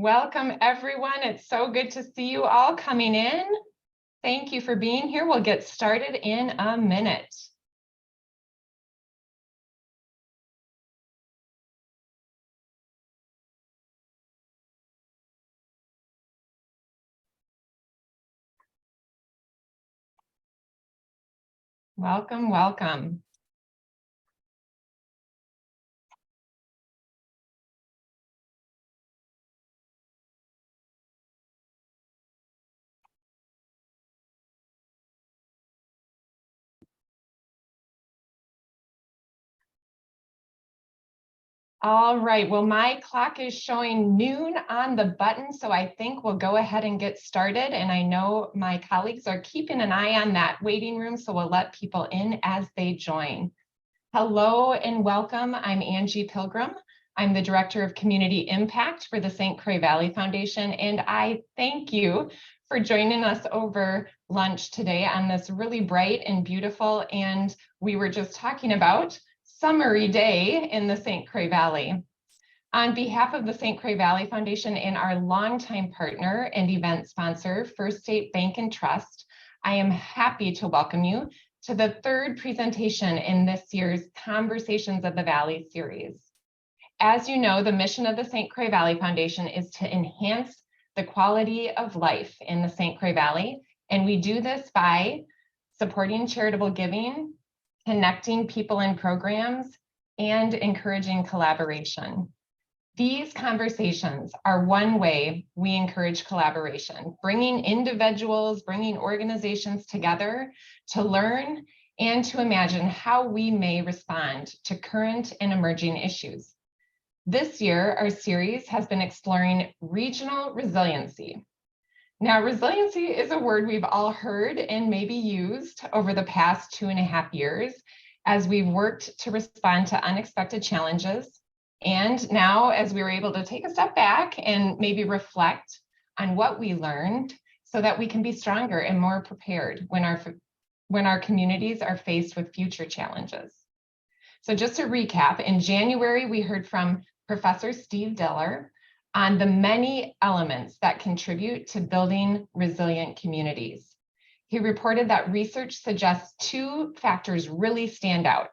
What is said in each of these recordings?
Welcome, everyone. It's so good to see you all coming in. Thank you for being here. We'll get started in a minute. Welcome, welcome. All right, well, my clock is showing noon on the button, so I think we'll go ahead and get started. And I know my colleagues are keeping an eye on that waiting room, so we'll let people in as they join. Hello and welcome. I'm Angie Pilgrim. I'm the Director of Community Impact for the St. Croix Valley Foundation, and I thank you for joining us over lunch today on this really bright and beautiful, and we were just talking about, summery day in the St. Croix Valley. On behalf of the St. Croix Valley Foundation and our longtime partner and event sponsor, First State Bank and Trust, I am happy to welcome you to the third presentation in this year's Conversations of the Valley series. As you know, the mission of the St. Croix Valley Foundation is to enhance the quality of life in the St. Croix Valley, and we do this by supporting charitable giving, connecting people and programs, and encouraging collaboration. These conversations are one way we encourage collaboration, bringing individuals, bringing organizations together to learn and to imagine how we may respond to current and emerging issues. This year, our series has been exploring regional resiliency. Now, resiliency is a word we've all heard and maybe used over the past 2.5 years as we've worked to respond to unexpected challenges. And now, as we were able to take a step back and maybe reflect on what we learned so that we can be stronger and more prepared when our communities are faced with future challenges. So just to recap, in January, we heard from Professor Steve Diller on the many elements that contribute to building resilient communities. He reported that research suggests 2 factors really stand out: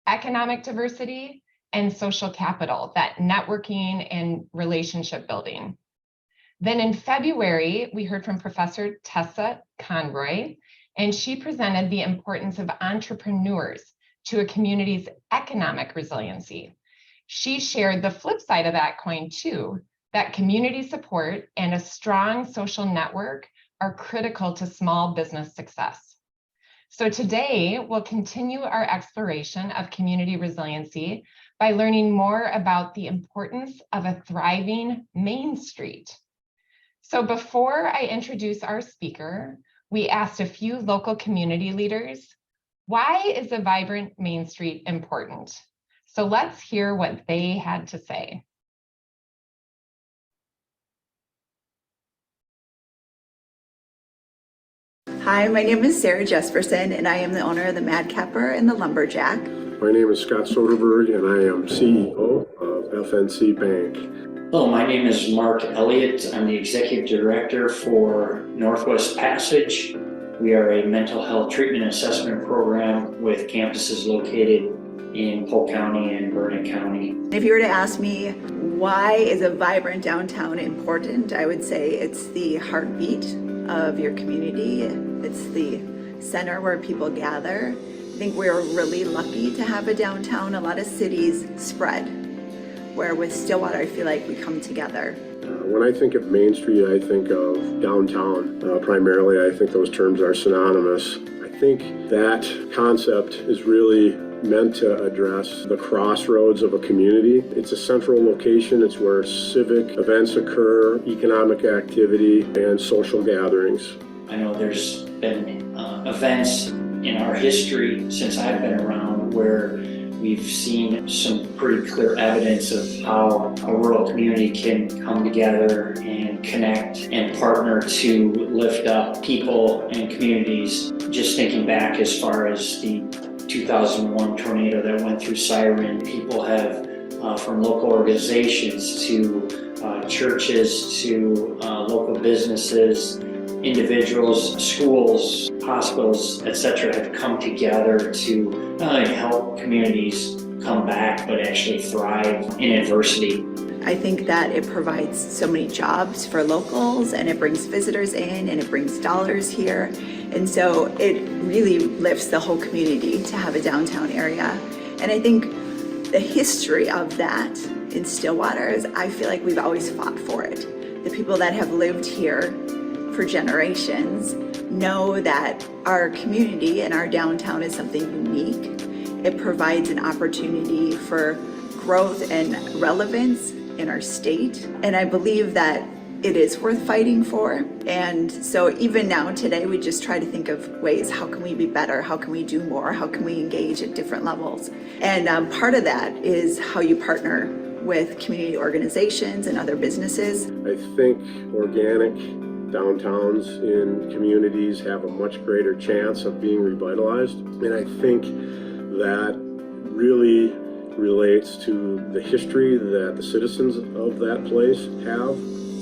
economic diversity and social capital, that networking and relationship building. Then in February, we heard from Professor Tessa Conroy, and she presented the importance of entrepreneurs to a community's economic resiliency. She shared the flip side of that coin too, that community support and a strong social network are critical to small business success. So today, we'll continue our exploration of community resiliency by learning more about the importance of a thriving Main Street. So before I introduce our speaker, we asked a few local community leaders, why is a vibrant Main Street important? So let's hear what they had to say. Hi, my name is Sara Jespersen, and I am the owner of the Madcapper and The Lumberjack. My name is Scott Soderberg, and I am CEO of FNC Bank. Hello, my name is Mark Elliott. I'm the Executive Director for Northwest Passage. We are a mental health treatment and assessment program with campuses located in Polk County and Vernon County. If you were to ask me, why is a vibrant downtown important, I would say it's the heartbeat of your community. It's the center where people gather. I think we're really lucky to have a downtown. A lot of cities spread, where with Stillwater, I feel like we come together. When I think of Main Street, I think of downtown. Primarily, I think those terms are synonymous. I think that concept is really meant to address the crossroads of a community. It's a central location. It's where civic events occur, economic activity, and social gatherings. I know there's been events in our history since I've been around where we've seen some pretty clear evidence of how a rural community can come together and connect and partner to lift up people and communities. Just thinking back as far as the 2001 tornado that went through Siren, people have from local organizations to churches to local businesses, individuals, schools, hospitals, etc., have come together to not only help communities come back, but actually thrive in adversity. I think that it provides so many jobs for locals, and it brings visitors in, and it brings dollars here. And so it really lifts the whole community to have a downtown area. And I think the history of that in Stillwater is, I feel like we've always fought for it. The people that have lived here for generations know that our community and our downtown is something unique. It provides an opportunity for growth and relevance in our state. And I believe that it is worth fighting for. And so even now, today, we just try to think of ways, how can we be better? How can we do more? How can we engage at different levels? And part of that is how you partner with community organizations and other businesses. I think organic downtowns in communities have a much greater chance of being revitalized. And I think that really relates to the history that the citizens of that place have.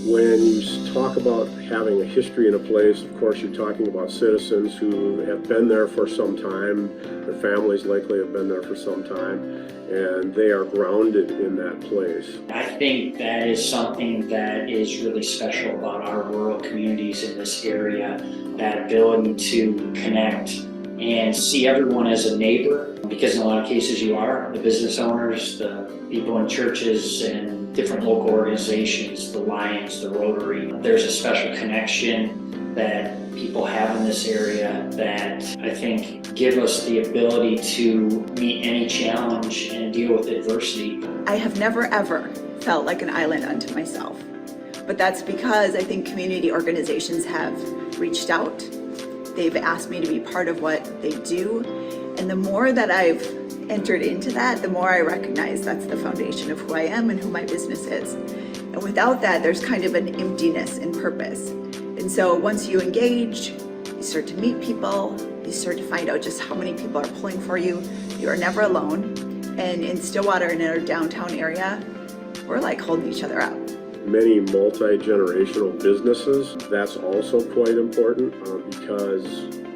When you talk about having a history in a place, of course, you're talking about citizens who have been there for some time. Their families likely have been there for some time, and they are grounded in that place. I think that is something that is really special about our rural communities in this area, that ability to connect and see everyone as a neighbor, because in a lot of cases you are, the business owners, the people in churches and different local organizations, the Lions, the Rotary. There's a special connection that people have in this area that I think give us the ability to meet any challenge and deal with adversity. I have never ever felt like an island unto myself, but that's because I think community organizations have reached out. They've asked me to be part of what they do. And the more that I've entered into that, the more I recognize that's the foundation of who I am and who my business is. And without that, there's kind of an emptiness in purpose. And so once you engage, you start to meet people, you start to find out just how many people are pulling for you. You are never alone. And in Stillwater and in our downtown area, we're like holding each other up. Many multi-generational businesses, that's also quite important because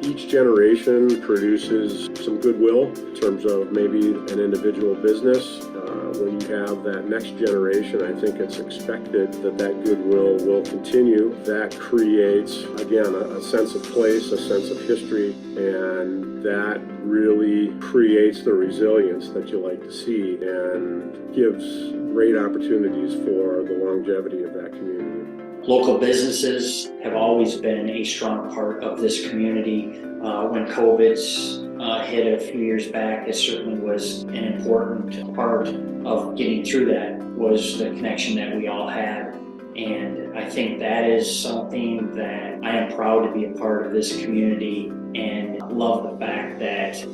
each generation produces some goodwill in terms of maybe an individual business. When you have that next generation, I think it's expected that that goodwill will continue. That creates, again, a sense of place, a sense of history, and that really creates the resilience that you like to see and gives great opportunities for the longevity of that community. Local businesses have always been a strong part of this community. When COVID's hit a few years back, it certainly was an important part of getting through that, was the connection that we all had. And I think that is something that I am proud to be a part of this community, and love the fact that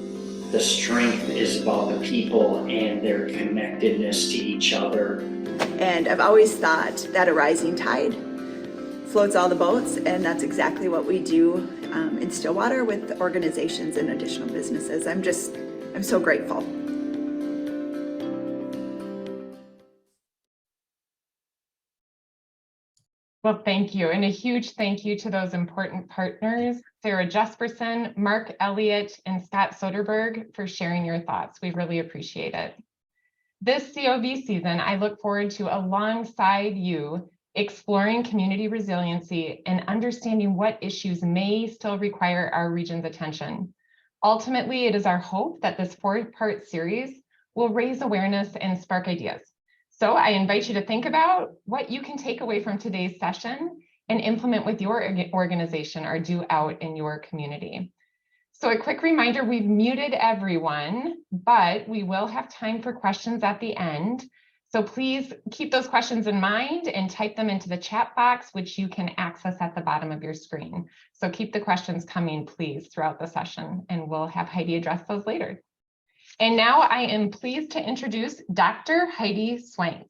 the strength is about the people and their connectedness to each other. And I've always thought that a rising tide floats all the boats, and that's exactly what we do in Stillwater with organizations and additional businesses. I'm so grateful. Well, thank you. And a huge thank you to those important partners, Sara Jespersen, Mark Elliott, and Scott Soderberg, for sharing your thoughts. We really appreciate it. This COV season, I look forward to, alongside you, exploring community resiliency and understanding what issues may still require our region's attention. Ultimately, it is our hope that this 4-part series will raise awareness and spark ideas. So I invite you to think about what you can take away from today's session and implement with your organization or do out in your community. So a quick reminder, we've muted everyone, but we will have time for questions at the end. So please keep those questions in mind and type them into the chat box, which you can access at the bottom of your screen. So keep the questions coming, please, throughout the session, and we'll have Heidi address those later. And now I am pleased to introduce Dr. Heidi Swank.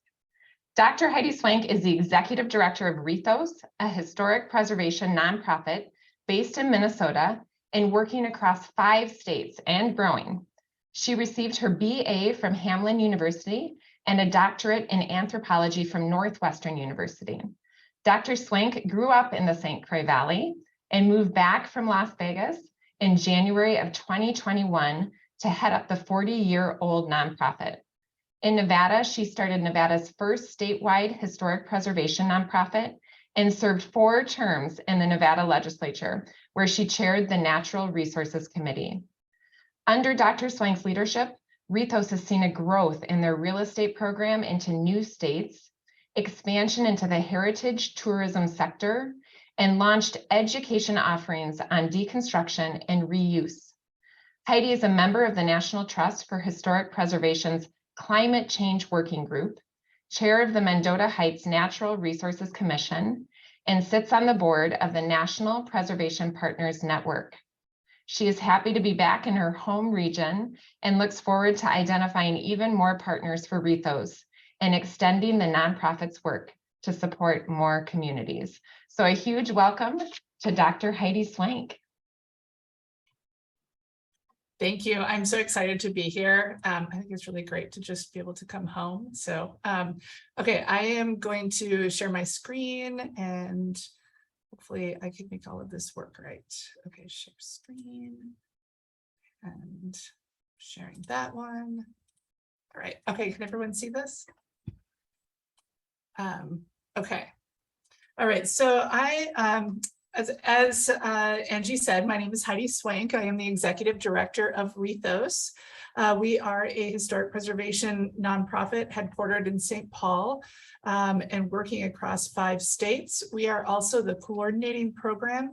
Dr. Heidi Swank is the Executive Director of Rethos, a historic preservation nonprofit based in Minnesota and working across 5 states and growing. She received her BA from Hamline University and a doctorate in anthropology from Northwestern University. Dr. Swank grew up in the St. Croix Valley and moved back from Las Vegas in January of 2021 to head up the 40-year-old nonprofit. In Nevada, she started Nevada's first statewide historic preservation nonprofit and served 4 terms in the Nevada legislature, where she chaired the Natural Resources Committee. Under Dr. Swank's leadership, Rethos has seen a growth in their real estate program into new states, expansion into the heritage tourism sector, and launched education offerings on deconstruction and reuse. Heidi is a member of the National Trust for Historic Preservation's Climate Change Working Group, chair of the Mendota Heights Natural Resources Commission, and sits on the board of the National Preservation Partners Network. She is happy to be back in her home region and looks forward to identifying even more partners for Rethos and extending the nonprofit's work to support more communities. So a huge welcome to Dr. Heidi Swank. Thank you. I'm so excited to be here. I think it's really great to just be able to come home. So, okay, I am going to share my screen and hopefully I can make all of this work right. Okay, share screen and sharing that one. All right, okay, can everyone see this? Okay. All right, so as Angie said, my name is Heidi Swank. I am the Executive Director of Rethos. We are a historic preservation nonprofit headquartered in St. Paul and working across 5 states. We are also the coordinating program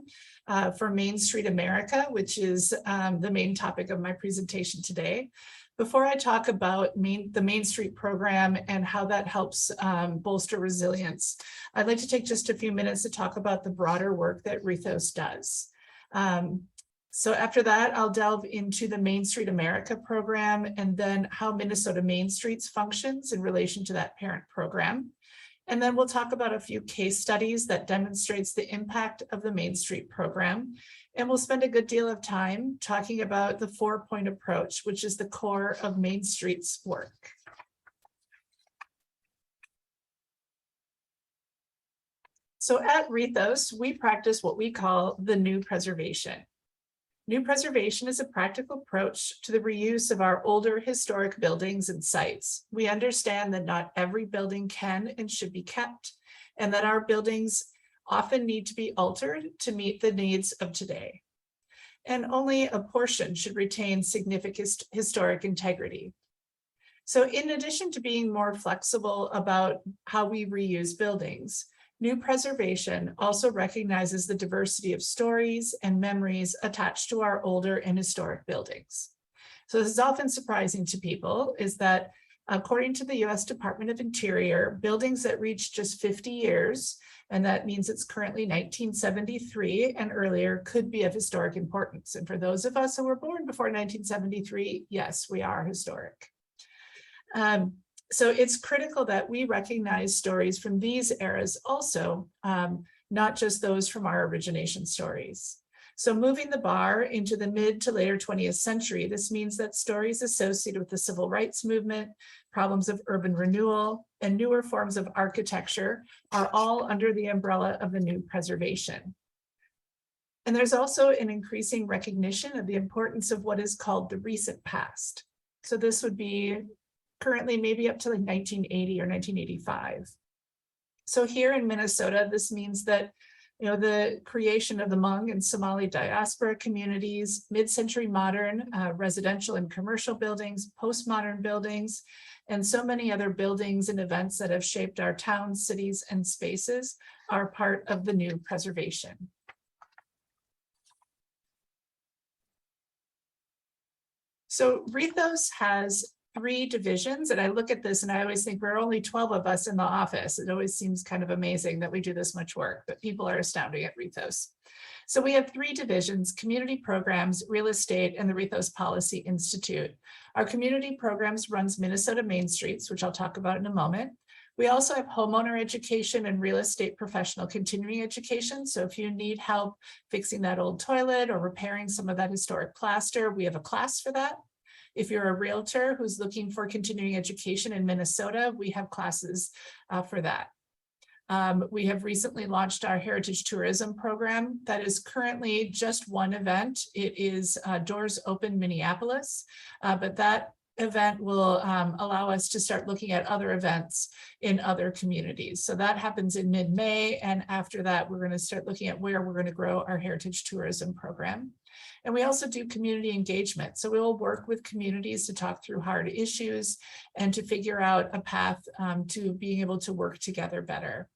for Mainstreet America, which is the main topic of my presentation today. Before I talk about the Mainstreet program and how that helps bolster resilience, I'd like to take just a few minutes to talk about the broader work that Rethos does. So after that, I'll delve into the Mainstreet America program and then how Minnesota Mainstreets functions in relation to that parent program. And then we'll talk about a few case studies that demonstrates the impact of the Mainstreet program. And we'll spend a good deal of time talking about the 4-point approach, which is the core of Mainstreet's work. So at Rethos, we practice what we call the new preservation. New preservation is a practical approach to the reuse of our older historic buildings and sites. We understand that not every building can and should be kept, and that our buildings often need to be altered to meet the needs of today. And only a portion should retain significant historic integrity. So in addition to being more flexible about how we reuse buildings, new preservation also recognizes the diversity of stories and memories attached to our older and historic buildings. So this is often surprising to people, is that according to the US Department of Interior, buildings that reach just 50 years, and that means it's currently 1973 and earlier, could be of historic importance. And for those of us who were born before 1973, yes, we are historic. So it's critical that we recognize stories from these eras also, not just those from our origination stories. So moving the bar into the mid to later 20th century, this means that stories associated with the civil rights movement, problems of urban renewal, and newer forms of architecture are all under the umbrella of the new preservation. And there's also an increasing recognition of the importance of what is called the recent past. So this would be currently maybe up to like 1980 or 1985. So here in Minnesota, this means that the creation of the Hmong and Somali diaspora communities, mid-century modern residential and commercial buildings, postmodern buildings, and so many other buildings and events that have shaped our towns, cities, and spaces are part of the new preservation. So Rethos has 3 divisions, and I look at this and I always think we're only 12 of us in the office. It always seems kind of amazing that we do this much work, but people are astounding at Rethos. So we have 3 divisions: community programs, real estate, and the Rethos Policy Institute. Our community programs runs Minnesota Mainstreets, which I'll talk about in a moment. We also have homeowner education and real estate professional continuing education. So if you need help fixing that old toilet or repairing some of that historic plaster, we have a class for that. If you're a realtor who's looking for continuing education in Minnesota, we have classes for that. We have recently launched our heritage tourism program that is currently just one event. It is Doors Open Minneapolis, but that event will allow us to start looking at other events in other communities. So that happens in mid-May, and after that, we're going to start looking at where we're going to grow our heritage tourism program. And we also do community engagement. So we will work with communities to talk through hard issues and to figure out a path to being able to work together better.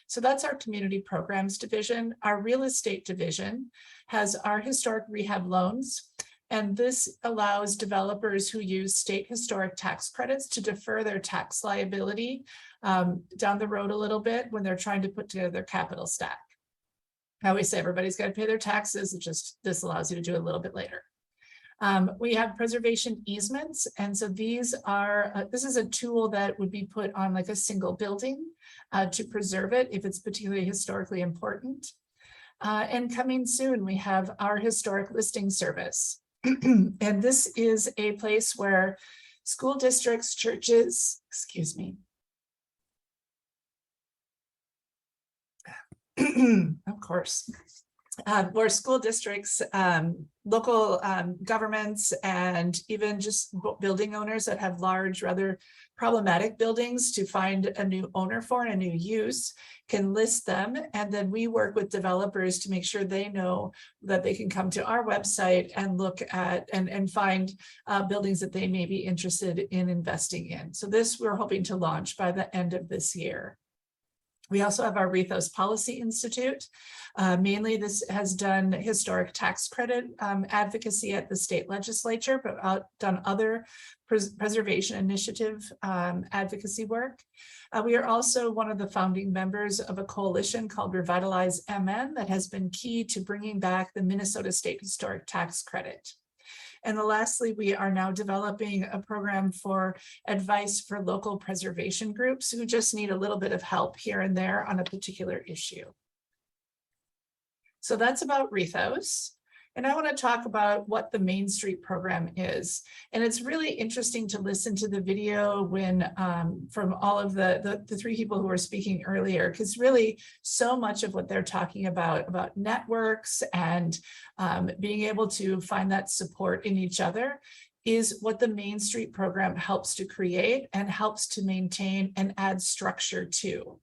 So that's our community programs division. Our real estate division has our historic rehab loans. And this allows developers who use state historic tax credits to defer their tax liability down the road a little bit when they're trying to put together their capital stack. I always say everybody's got to pay their taxes. This allows you to do it a little bit later. We have preservation easements. And so these are, this is a tool that would be put on like a single building to preserve it if it's particularly historically important. And coming soon, we have our historic listing service. And this is a place where school districts, churches, excuse me. Of course, where school districts, local governments, and even just building owners that have large, rather problematic buildings to find a new owner for and a new use can list them. And then we work with developers to make sure they know that they can come to our website and look at and find buildings that they may be interested in investing in. So this we're hoping to launch by the end of this year. We also have our Rethos Policy Institute. Mainly this has done historic tax credit advocacy at the state legislature, but done other preservation initiative advocacy work. We are also one of the founding members of a coalition called Revitalize MN that has been key to bringing back the Minnesota State Historic Tax Credit. And lastly, we are now developing a program for advice for local preservation groups who just need a little bit of help here and there on a particular issue. So that's about Rethos. And I want to talk about what the Mainstreet program is. And it's really interesting to listen to the video when from all of the three people who were speaking earlier, because really so much of what they're talking about networks and being able to find that support in each other is what the Mainstreet program helps to create and helps to maintain and add structure to.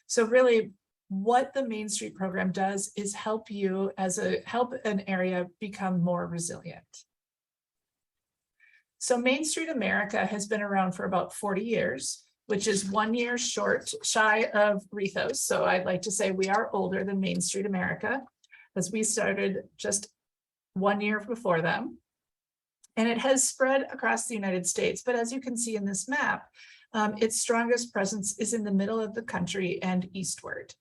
So really, what the Mainstreet program does is help you help an area become more resilient. So Mainstreet America has been around for about 40 years, which is 1 year shy of Rethos. So I'd like to say we are older than Mainstreet America, as we started just 1 year before them. And it has spread across the United States. But as you can see in this map, its strongest presence is in the middle of the country and eastward.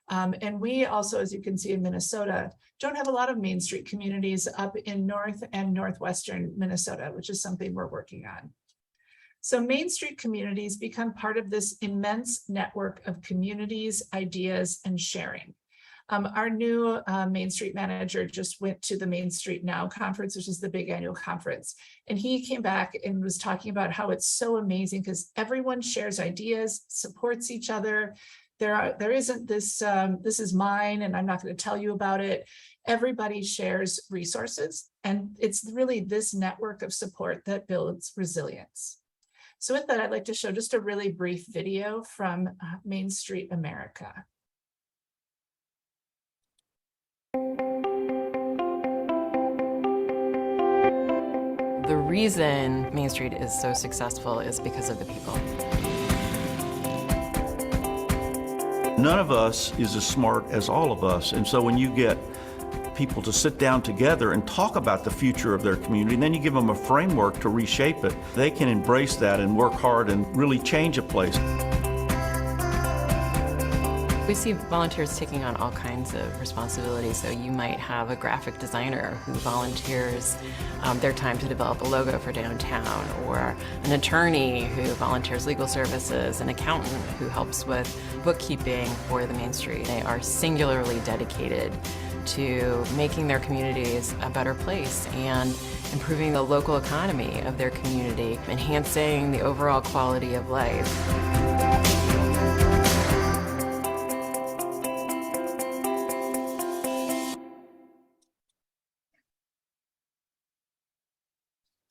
And we also, as you can see in Minnesota, don't have a lot of Mainstreet communities up in north and northwestern Minnesota, which is something we're working on. So Mainstreet communities become part of this immense network of communities, ideas, and sharing. Our new Mainstreet manager just went to the Mainstreet Now conference, which is the big annual conference. And he came back and was talking about how it's so amazing because everyone shares ideas, supports each other. There isn't this, this is mine and I'm not going to tell you about it. Everybody shares resources, and it's really this network of support that builds resilience. So with that, I'd like to show just a really brief video from Mainstreet America. The reason Mainstreet is so successful is because of the people. None of us is as smart as all of us, and so when you get people to sit down together and talk about the future of their community, and then you give them a framework to reshape it, they can embrace that and work hard and really change a place. We see volunteers taking on all kinds of responsibilities. So you might have a graphic designer who volunteers their time to develop a logo for downtown, or an attorney who volunteers legal services, an accountant who helps with bookkeeping for the Main Street. They are singularly dedicated to making their communities a better place and improving the local economy of their community, enhancing the overall quality of life.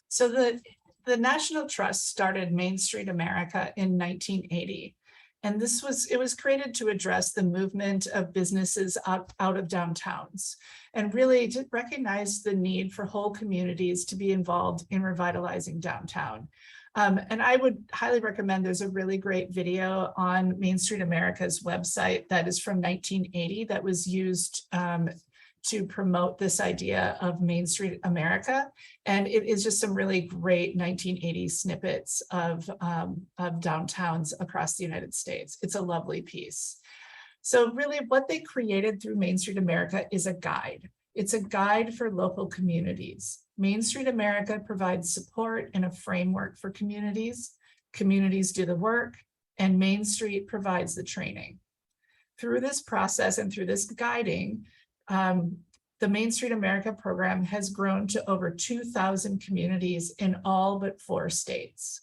So the National Trust started Mainstreet America in 1980. And it was created to address the movement of businesses out of downtowns, and really to recognize the need for whole communities to be involved in revitalizing downtown. And I would highly recommend, there's a really great video on Mainstreet America's website that is from 1980 that was used to promote this idea of Mainstreet America. And it is just some really great 1980s snippets of downtowns across the United States. It's a lovely piece. So really what they created through Mainstreet America is a guide. It's a guide for local communities. Mainstreet America provides support and a framework for communities. Communities do the work, and Main Street provides the training. Through this process and through this guiding, the Mainstreet America program has grown to over 2,000 communities in all but 4 states.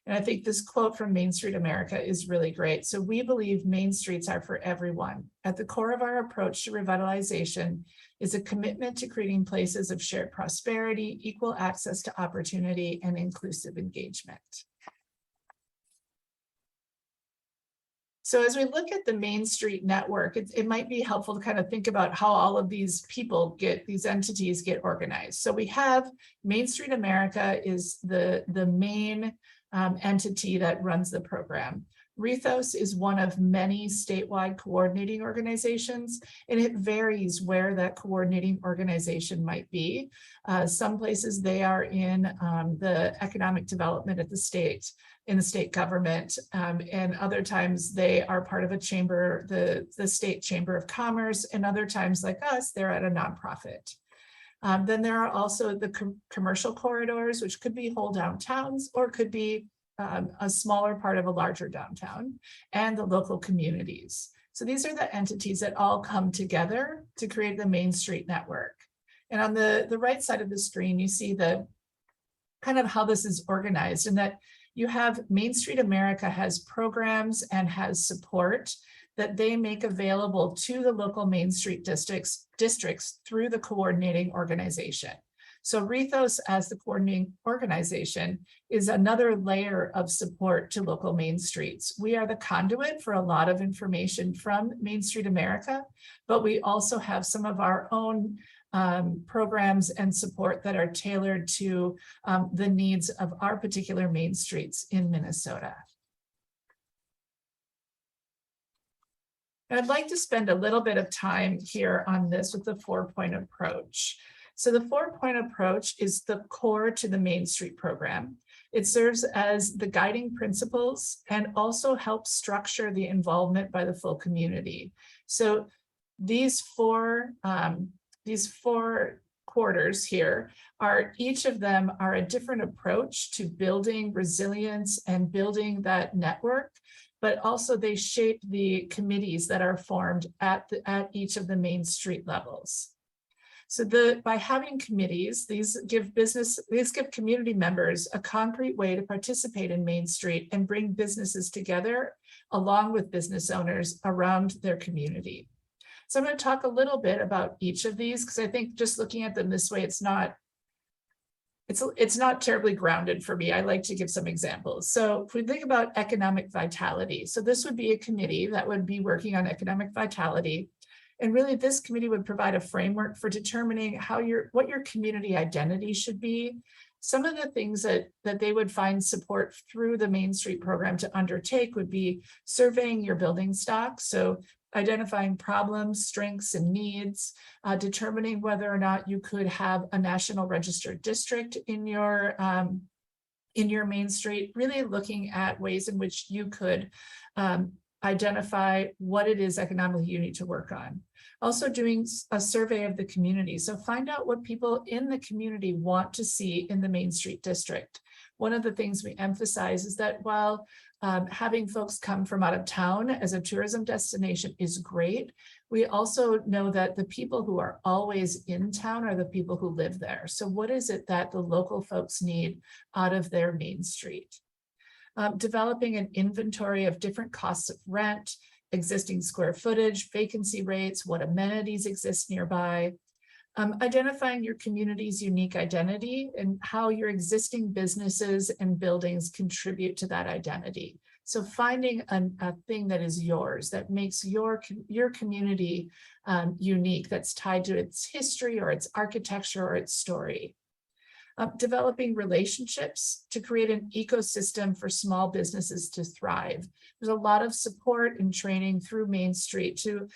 And I think this quote from Mainstreet America is really great. So we believe Main Streets are for everyone. At the core of our approach to revitalization is a commitment to creating places of shared prosperity, equal access to opportunity, and inclusive engagement. So as we look at the Main Street network, it might be helpful to kind of think about how all of these people these entities get organized. So we have Mainstreet America is the main entity that runs the program. Rethos is one of many statewide coordinating organizations, and it varies where that coordinating organization might be. Some places they are in the economic development at the state, in the state government, and other times they are part of a chamber, the state chamber of commerce, and other times like us, they're at a nonprofit. Then there are also the commercial corridors, which could be whole downtowns or could be a smaller part of a larger downtown, and the local communities. So these are the entities that all come together to create the Main Street network. And on the right side of the screen, you see the kind of how this is organized, and that you have Mainstreet America has programs and has support that they make available to the local Main Street districts through the coordinating organization. So Rethos, as the coordinating organization, is another layer of support to local Main Streets. We are the conduit for a lot of information from Mainstreet America, but we also have some of our own programs and support that are tailored to the needs of our particular Main Streets in Minnesota. And I'd like to spend a little bit of time here on this with the 4-point approach. So the 4-point approach is the core to the Main Street program. It serves as the guiding principles and also helps structure the involvement by the full community. So these four quarters here each of them are a different approach to building resilience and building that network, but also they shape the committees that are formed at each of the Main Street levels. So by having committees, these give community members a concrete way to participate in Main Street and bring businesses together along with business owners around their community. So I'm going to talk a little bit about each of these, because I think just looking at them this way, it's not terribly grounded for me. I like to give some examples. So if we think about economic vitality, so this would be a committee that would be working on economic vitality. And really this committee would provide a framework for determining what your community identity should be. Some of the things that they would find support through the Main Street program to undertake would be surveying your building stock. So identifying problems, strengths, and needs, determining whether or not you could have a national registered district in your Main Street, really looking at ways in which you could identify what it is economically you need to work on. Also doing a survey of the community. So find out what people in the community want to see in the Main Street district. One of the things we emphasize is that while having folks come from out of town as a tourism destination is great, we also know that the people who are always in town are the people who live there. So what is it that the local folks need out of their Main Street? Developing an inventory of different costs of rent, existing square footage, vacancy rates, what amenities exist nearby. Identifying your community's unique identity and how your existing businesses and buildings contribute to that identity. So finding a thing that is yours, that makes your community unique, that's tied to its history or its architecture or its story. Developing relationships to create an ecosystem for small businesses to thrive. There's a lot of support and training through Main Street to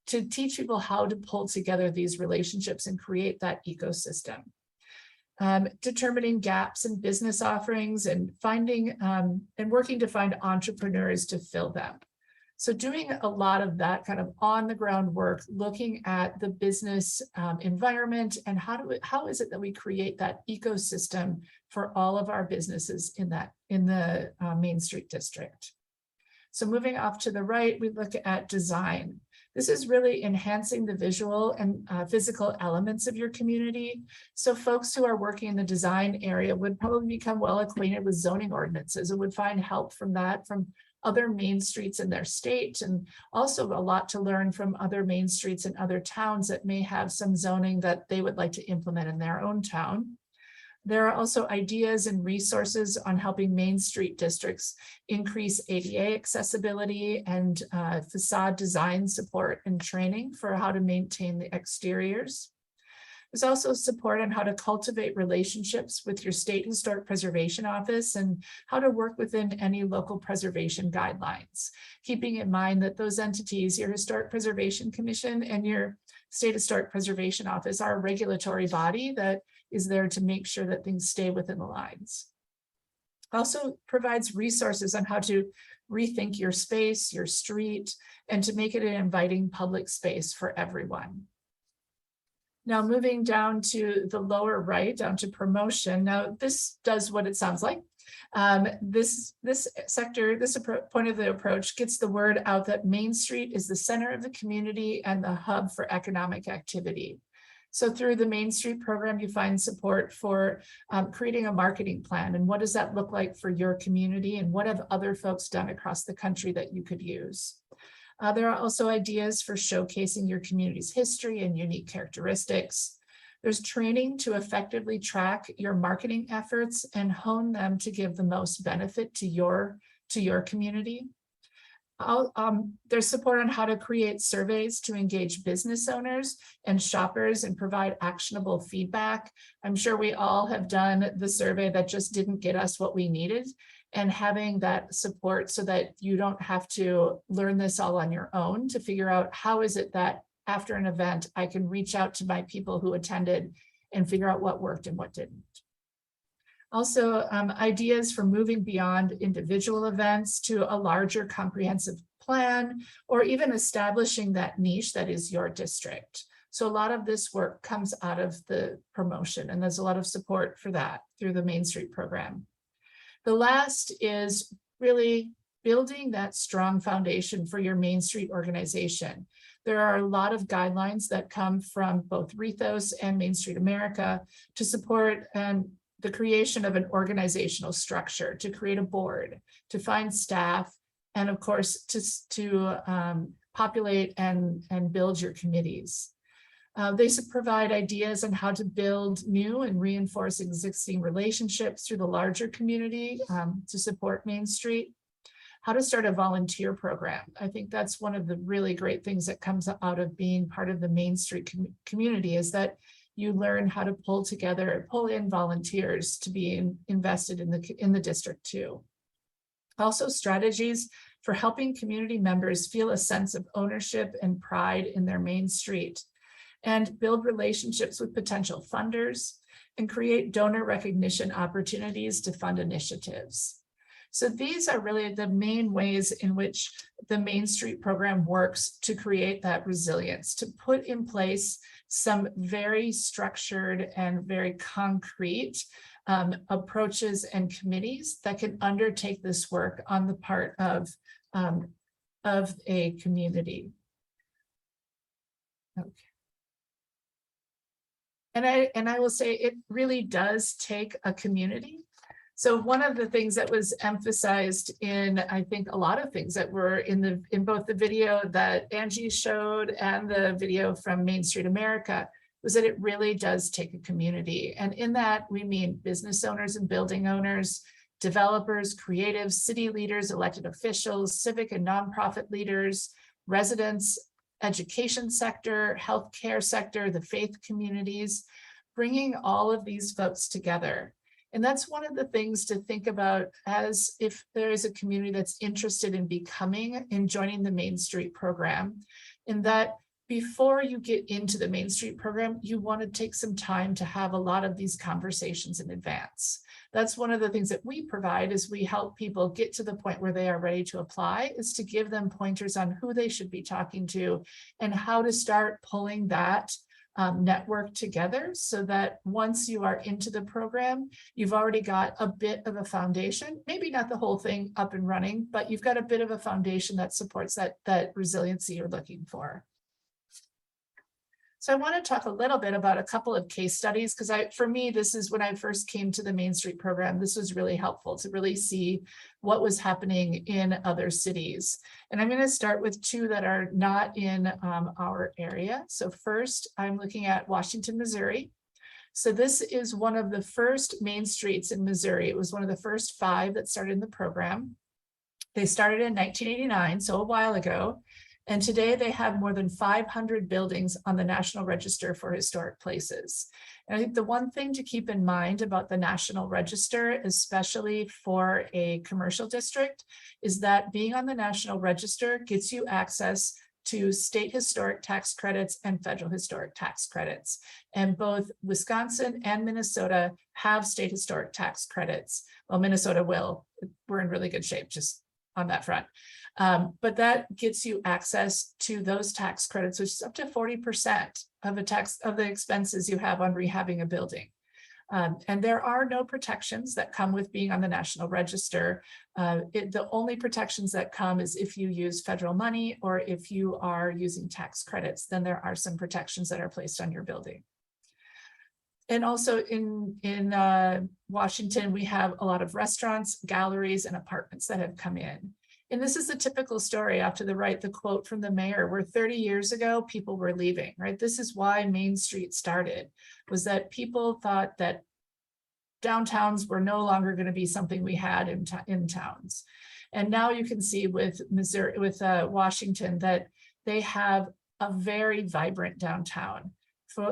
teach people how to pull together these relationships and create that ecosystem. Determining gaps in business offerings and finding and working to find entrepreneurs to fill them. So doing a lot of that kind of on the ground work, looking at the business environment and how is it that we create that ecosystem for all of our businesses in the Main Street district. So moving off to the right, we look at design. This is really enhancing the visual and physical elements of your community. So folks who are working in the design area would probably become well acquainted with zoning ordinances and would find help from that from other main streets in their state, and also a lot to learn from other main streets in other towns that may have some zoning that they would like to implement in their own town. There are also ideas and resources on helping Main Street districts increase ADA accessibility and facade design support and training for how to maintain the exteriors. There's also support on how to cultivate relationships with your state historic preservation office and how to work within any local preservation guidelines, keeping in mind that those entities, your Historic Preservation Commission and your State Historic Preservation Office, are a regulatory body that is there to make sure that things stay within the lines. Also provides resources on how to rethink your space, your street, and to make it an inviting public space for everyone. Now moving down to the lower right, down to promotion. Now this does what it sounds like. This point of the approach gets the word out that Main Street is the center of the community and the hub for economic activity. So through the Main Street program, you find support for creating a marketing plan and what does that look like for your community and what have other folks done across the country that you could use. There are also ideas for showcasing your community's history and unique characteristics. There's training to effectively track your marketing efforts and hone them to give the most benefit to your community. There's support on how to create surveys to engage business owners and shoppers and provide actionable feedback. I'm sure we all have done the survey that just didn't get us what we needed, and having that support so that you don't have to learn this all on your own to figure out how is it that after an event, I can reach out to my people who attended and figure out what worked and what didn't. Also, ideas for moving beyond individual events to a larger comprehensive plan, or even establishing that niche that is your district. So a lot of this work comes out of the promotion, and there's a lot of support for that through the Main Street program. The last is really building that strong foundation for your Main Street organization. There are a lot of guidelines that come from both Rethos and Main Street America to support the creation of an organizational structure, to create a board, to find staff, and of course, to populate and build your committees. They provide ideas on how to build new and reinforce existing relationships through the larger community to support Main Street. How to start a volunteer program. I think that's one of the really great things that comes out of being part of the Main Street community, is that you learn how to pull in volunteers to be invested in the district too. Also strategies for helping community members feel a sense of ownership and pride in their Main Street, and build relationships with potential funders and create donor recognition opportunities to fund initiatives. So these are really the main ways in which the Mainstreet program works to create that resilience, to put in place some very structured and very concrete approaches and committees that can undertake this work on the part of a community. Okay. And I will say it really does take a community. So one of the things that was emphasized in, I think, a lot of things that were in both the video that Angie showed and the video from Mainstreet America was that it really does take a community. And in that, we mean business owners and building owners, developers, creatives, city leaders, elected officials, civic and nonprofit leaders, residents, education sector, healthcare sector, the faith communities, bringing all of these folks together. And that's one of the things to think about as if there is a community that's interested in joining the Mainstreet program, in that before you get into the Mainstreet program, you want to take some time to have a lot of these conversations in advance. That's one of the things that we provide is we help people get to the point where they are ready to apply, is to give them pointers on who they should be talking to and how to start pulling that network together so that once you are into the program, you've already got a bit of a foundation, maybe not the whole thing up and running, but you've got a bit of a foundation that supports that resiliency you're looking for. So I want to talk a little bit about a couple of case studies, because for me, this is when I first came to the Mainstreet program, this was really helpful to really see what was happening in other cities. And I'm going to start with two that are not in our area. So first, I'm looking at Washington, Missouri. So this is one of the first main streets in Missouri. It was one of the first 5 that started in the program. They started in 1989, so a while ago. And today they have more than 500 buildings on the National Register for Historic Places. And I think the one thing to keep in mind about the National Register, especially for a commercial district, is that being on the National Register gets you access to state historic tax credits and federal historic tax credits. And both Wisconsin and Minnesota have state historic tax credits. Well, Minnesota will. We're in really good shape just on that front. But that gets you access to those tax credits, which is up to 40% of the expenses you have on rehabbing a building. And there are no protections that come with being on the National Register. The only protections that come is if you use federal money or if you are using tax credits, then there are some protections that are placed on your building. And also in Washington, we have a lot of restaurants, galleries, and apartments that have come in. And this is the typical story off to the right, the quote from the mayor, where 30 years ago, people were leaving, right? This is why Mainstreet started, was that people thought that downtowns were no longer going to be something we had in towns. And now you can see with Washington that they have a very vibrant downtown.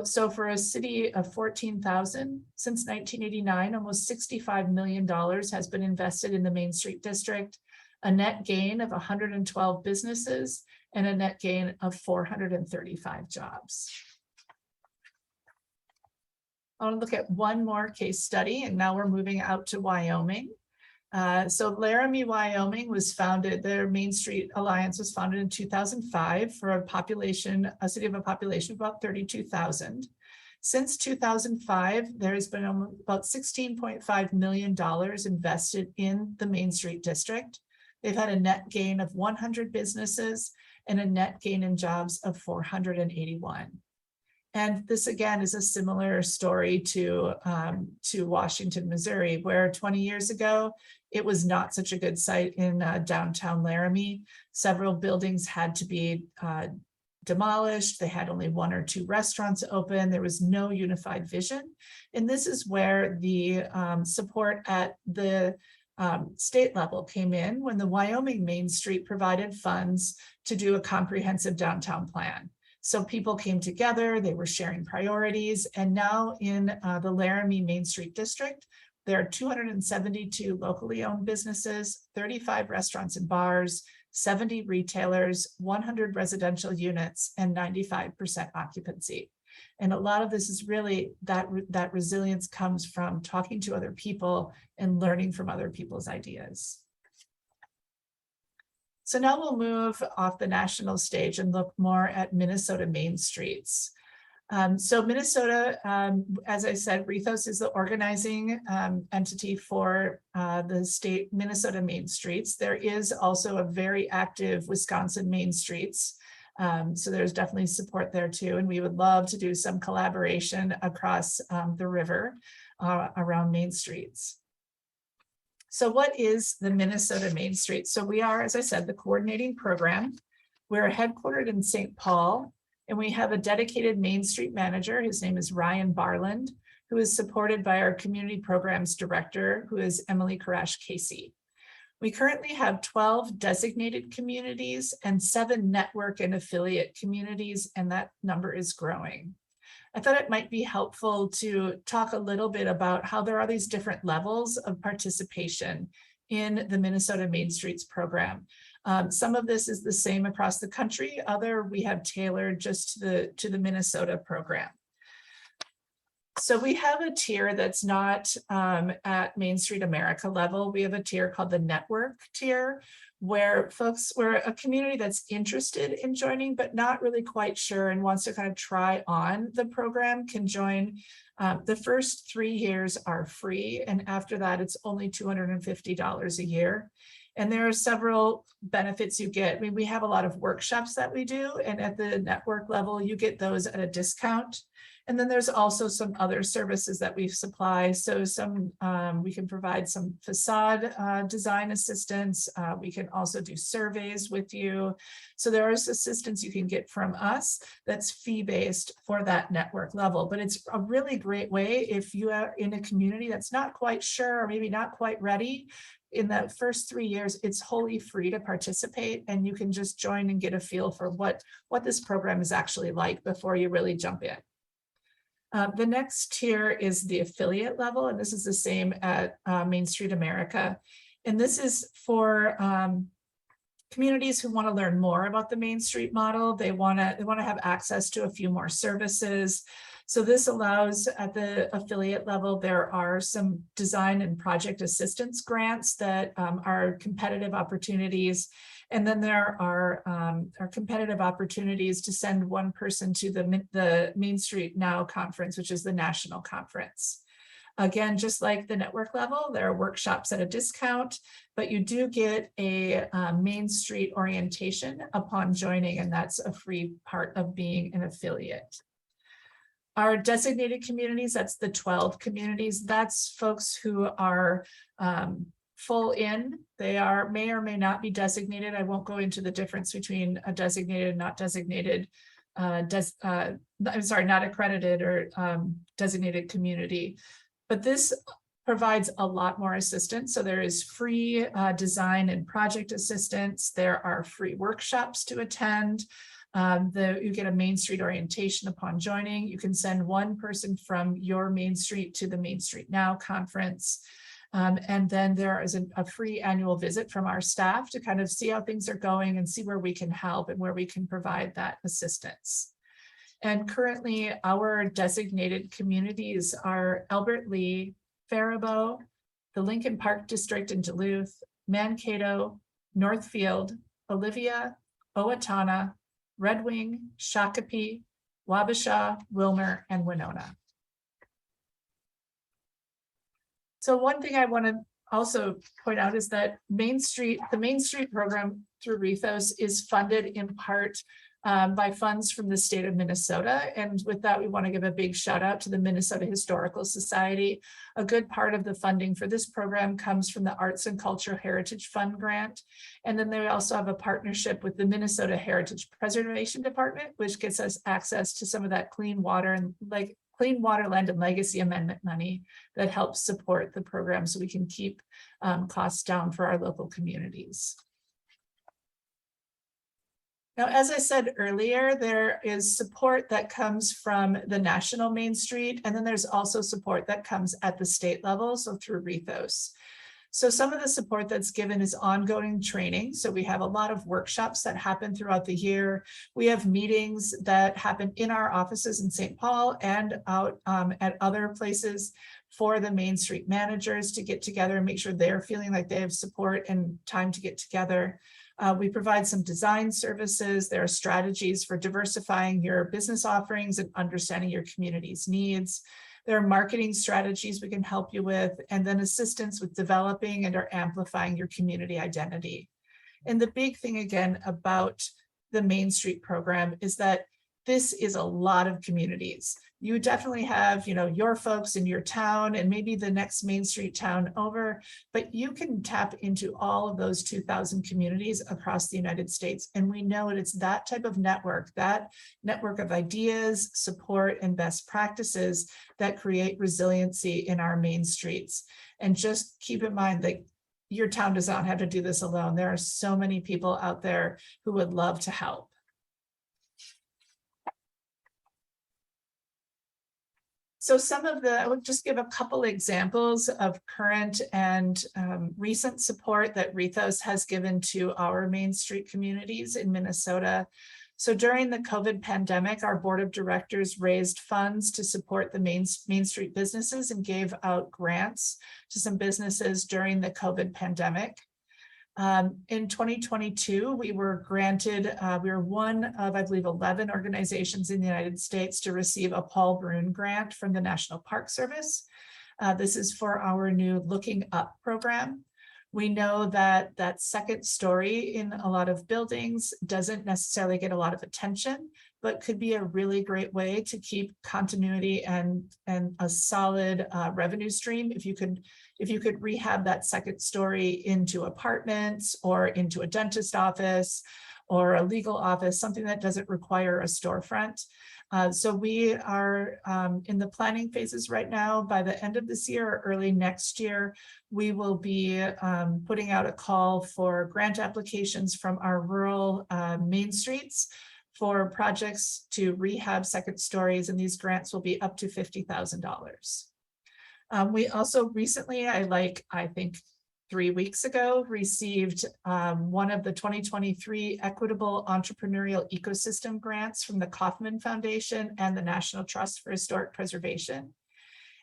So for a city of 14,000, since 1989, almost $65 million has been invested in the Mainstreet district, a net gain of 112 businesses, and a net gain of 435 jobs. I want to look at one more case study, and now we're moving out to Wyoming. So Laramie, Wyoming was founded, their Mainstreet Alliance was founded in 2005 for a city of a population of about 32,000. Since 2005, there has been about $16.5 million invested in the Mainstreet district. They've had a net gain of 100 businesses and a net gain in jobs of 481. And this again is a similar story to Washington, Missouri, where 20 years ago, it was not such a good site in downtown Laramie. Several buildings had to be demolished. They had only 1 or 2 restaurants open. There was no unified vision. And this is where the support at the state level came in when the Wyoming Mainstreet provided funds to do a comprehensive downtown plan. So people came together, they were sharing priorities, and now in the Laramie Mainstreet district, there are 272 locally owned businesses, 35 restaurants and bars, 70 retailers, 100 residential units, and 95% occupancy. And a lot of this is really that resilience comes from talking to other people and learning from other people's ideas. So now we'll move off the national stage and look more at Minnesota Main Streets. So Minnesota, as I said, Rethos is the organizing entity for the state Minnesota Main Streets. There is also a very active Wisconsin Main Streets. So there's definitely support there too. And we would love to do some collaboration across the river around Main Streets. So what is the Minnesota Main Street? So we are, as I said, the coordinating program. We're headquartered in St. Paul, and we have a dedicated Main Street manager. His name is Ryan Barland, who is supported by our community programs director, who is Emily Karash Casey. We currently have 12 designated communities and 7 network and affiliate communities, and that number is growing. I thought it might be helpful to talk a little bit about how there are these different levels of participation in the Minnesota Main Streets program. Some of this is the same across the country. Other we have tailored just to the Minnesota program. So we have a tier that's not at Main Street America level. We have a tier called the network tier, where we're a community that's interested in joining, but not really quite sure and wants to kind of try on the program can join. The first 3 years are free, and after that, it's only $250 a year. And there are several benefits you get. I mean, we have a lot of workshops that we do, and at the network level, you get those at a discount. And then there's also some other services that we supply. So we can provide some facade design assistance. We can also do surveys with you. So there is assistance you can get from us that's fee-based for that network level. But it's a really great way if you are in a community that's not quite sure or maybe not quite ready. In the first 3 years, it's wholly free to participate, and you can just join and get a feel for what this program is actually like before you really jump in. The next tier is the affiliate level, and this is the same at Main Street America. And this is for communities who want to learn more about the Main Street model. They want to have access to a few more services. So this allows, at the affiliate level, there are some design and project assistance grants that are competitive opportunities. And then there are competitive opportunities to send one person to the Main Street Now conference, which is the national conference. Again, just like the network level, there are workshops at a discount, but you do get a Main Street orientation upon joining, and that's a free part of being an affiliate. Our designated communities, that's the 12 communities, that's folks who are full in. They may or may not be designated. I won't go into the difference between a designated and not designated, not accredited or designated community. But this provides a lot more assistance. So there is free design and project assistance. There are free workshops to attend. You get a Main Street orientation upon joining. You can send one person from your Main Street to the Main Street Now conference. And then there is a free annual visit from our staff to kind of see how things are going and see where we can help and where we can provide that assistance. And currently our designated communities are Albert Lee, Faribault, the Lincoln Park District in Duluth, Mankato, Northfield, Olivia, Owatonna, Red Wing, Shakopee, Wabasha, Wilmer, and Winona. So one thing I want to also point out is that the Main Street program through Rethos is funded in part by funds from the state of Minnesota. And with that, we want to give a big shout out to the Minnesota Historical Society. A good part of the funding for this program comes from the Arts and Cultural Heritage Fund grant. And then they also have a partnership with the Minnesota Heritage Preservation Department, which gets us access to some of that clean water, land and legacy amendment money that helps support the program so we can keep costs down for our local communities. Now, as I said earlier, there is support that comes from the national Main Street, and then there's also support that comes at the state level, so through Rethos. So some of the support that's given is ongoing training. So we have a lot of workshops that happen throughout the year. We have meetings that happen in our offices in St. Paul and out at other places for the Main Street managers to get together and make sure they're feeling like they have support and time to get together. We provide some design services. There are strategies for diversifying your business offerings and understanding your community's needs. There are marketing strategies we can help you with, and then assistance with developing and or amplifying your community identity. And the big thing again about the Mainstreet program is that this is a lot of communities. You definitely have, your folks in your town and maybe the next Mainstreet town over, but you can tap into all of those 2,000 communities across the United States. And we know it's that type of network, that network of ideas, support, and best practices that create resiliency in our main streets. And just keep in mind that your town does not have to do this alone. There are so many people out there who would love to help. So I would just give a couple examples of current and recent support that Rethos has given to our Main Street communities in Minnesota. So during the COVID pandemic, our board of directors raised funds to support the Main Street businesses and gave out grants to some businesses during the COVID pandemic. In 2022, we were granted, we were one of, I believe, 11 organizations in the United States to receive a Paul Brune grant from the National Park Service. This is for our new Looking Up program. We know that that second story in a lot of buildings doesn't necessarily get a lot of attention, but could be a really great way to keep continuity and a solid revenue stream. If you could rehab that second story into apartments or into a dentist office or a legal office, something that doesn't require a storefront. So we are in the planning phases right now. By the end of this year or early next year, we will be putting out a call for grant applications from our rural main streets for projects to rehab second stories, and these grants will be up to $50,000. We also recently, I think 3 weeks ago, received one of the 2023 Equitable Entrepreneurial Ecosystem Grants from the Kauffman Foundation and the National Trust for Historic Preservation.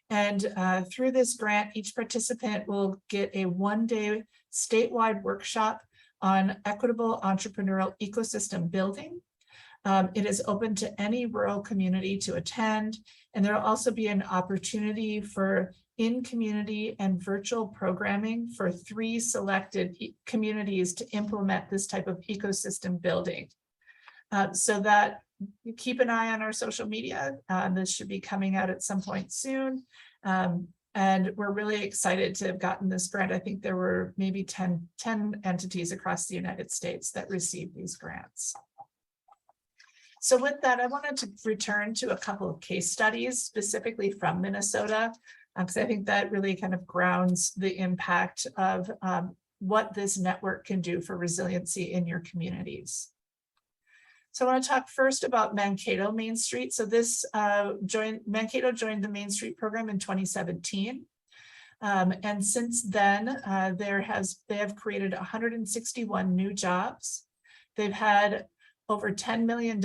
And through this grant, each participant will get a one-day statewide workshop on equitable entrepreneurial ecosystem building. It is open to any rural community to attend, and there will also be an opportunity for in-community and virtual programming for 3 selected communities to implement this type of ecosystem building. So that you keep an eye on our social media. This should be coming out at some point soon. And we're really excited to have gotten this grant. I think there were maybe 10 entities across the United States that received these grants. So with that, I wanted to return to a couple of case studies specifically from Minnesota, because I think that really kind of grounds the impact of what this network can do for resiliency in your communities. So I want to talk first about Mankato Main Street. So this Mankato joined the Main Street program in 2017. And since then, they have created 161 new jobs. They've had over $10 million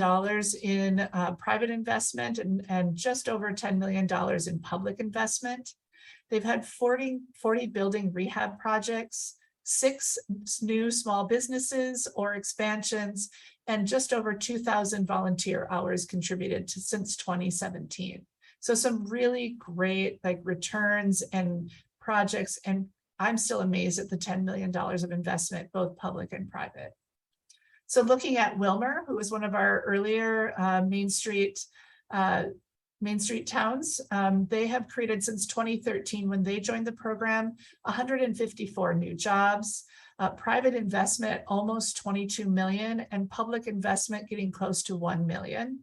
in private investment and just over $10 million in public investment. They've had 40 building rehab projects, 6 new small businesses or expansions, and just over 2,000 volunteer hours contributed to since 2017. So some really great returns and projects, and I'm still amazed at the $10 million of investment, both public and private. So looking at Wilmer, who was one of our earlier Main Street towns, they have created since 2013, when they joined the program, 154 new jobs, private investment almost 22 million, and public investment getting close to 1 million.